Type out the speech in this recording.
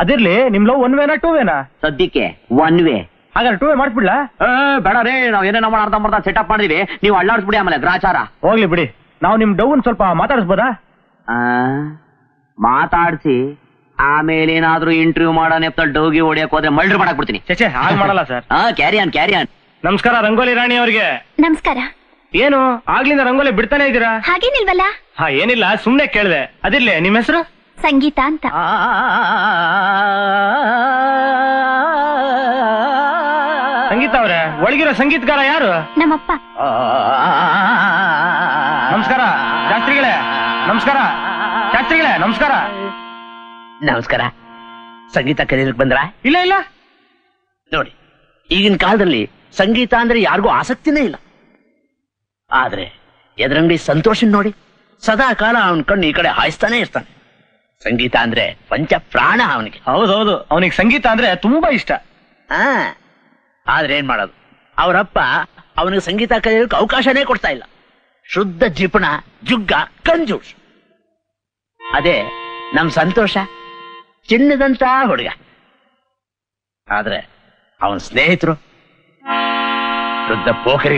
ಅದಿರ್ಲಿ ನಿಮ್ ಲವ್ 1 ವೇನಾ 2 ವೇನಾ? ಸದ್ಯಕ್ಕೆ 1 ವೇ. ಹಾಗಾದ್ರೆ 2 ವೇ ಮಾಡ್ಬಿಡ್ಲಾ? ಬೇಡ ರೇ, ನಾವ್ ಏನೇನೋ ಅರ್ಧ ಸೆಟಪ್ ಮಾಡಿದೀವಿ, ನೀವು ಅಳ್ಳಾಡ್ಸ್ಬಿಡಿ ಆಮೇಲೆ ಗ್ರಾಚಾರ. ಹೋಗ್ಲಿ ಬಿಡಿ, ನಾವು ನಿಮ್ ಡೌನ್ ಸ್ವಲ್ಪ ಮಾತಾಡಿಸ್ಬೋದಾ? ಮಾತಾಡ್ಸಿ ಆಮೇಲೆ ಏನಾದ್ರೂ ಇಂಟರ್ವ್ಯೂ ಮಾಡೋ ನೆಪ್ತಲ್ಲಿ ಡೌಗಿ ಹೊಡಿಯಕ್ ಹೋದ್ರೆ ಮಲ್ಡ್ರ್ ಮಾಡಕ್ ಬಿಡ್ತೀನಿ. ಚೇಚೆ ಹಾಗೆ ಮಾಡಲ್ಲ ಸರ್. Carry on. ನಮಸ್ಕಾರ ರಂಗೋಲಿ ರಾಣಿ ಅವ್ರಿಗೆ. ನಮಸ್ಕಾರ. ಏನು ಆಗ್ಲಿಂದ ರಂಗೋಲಿ ಬಿಡ್ತಾನೆ ಇದ್ದೀರಾ? ಹಾಗೇನಿಲ್ವಲ್ಲ. ಏನಿಲ್ಲ, ಸುಮ್ನೆ ಕೇಳಿದೆ. ಅದಿರ್ಲಿ, ನಿಮ್ ಹೆಸರು? ಸಂಗೀತ ಅಂತ. ಸಂಗೀತ ಅವ್ರೆ, ಒಳಗಿರೋ ಸಂಗೀತಗಾರ ಯಾರು? ನಮ್ಮಪ್ಪ. ನಮಸ್ಕಾರ ಶಾಸ್ತ್ರಿಗಳೇ. ನಮಸ್ಕಾರ ಶಾಸ್ತ್ರಿಗಳೇ. ನಮಸ್ಕಾರ. ನಮಸ್ಕಾರ. ಸಂಗೀತ ಕಲಿಯಲಿಕ್ಕೆ ಬಂದ್ರ? ಇಲ್ಲ. ನೋಡಿ, ಈಗಿನ ಕಾಲದಲ್ಲಿ ಸಂಗೀತ ಅಂದ್ರೆ ಯಾರಿಗೂ ಆಸಕ್ತಿನೇ ಇಲ್ಲ. ಆದ್ರೆ ಎದುರಂಗಡಿ ಸಂತೋಷನ್ ನೋಡಿ, ಸದಾ ಕಾಲ ಅವನ ಕಣ್ಣು ಈ ಕಡೆ ಹಾಯಿಸ್ತಾನೆ ಇರ್ತಾನೆ. ಸಂಗೀತ ಅಂದ್ರೆ ಪಂಚ ಪ್ರಾಣ ಅವನಿಗೆ. ಹೌದೌದು, ಅವನಿಗೆ ಸಂಗೀತ ಅಂದ್ರೆ ತುಂಬಾ ಇಷ್ಟ. ಆದ್ರೆ ಏನ್ ಮಾಡೋದು, ಅವರಪ್ಪ ಅವನಿಗೆ ಸಂಗೀತ ಕಲಿಯೋಕೆ ಅವಕಾಶನೇ ಕೊಡ್ತಾ ಇಲ್ಲ. ಶುದ್ಧ ಜಿಪುಣ, ಜುಗ್ಗ, ಕಂಜೂಸ್. ಅದೇ ನಮ್ ಸಂತೋಷ, ಚಿನ್ನದಂತ ಹುಡುಗ. ಆದ್ರೆ ಅವನ ಸ್ನೇಹಿತರು ಶುದ್ಧ ಪೋಖರಿ.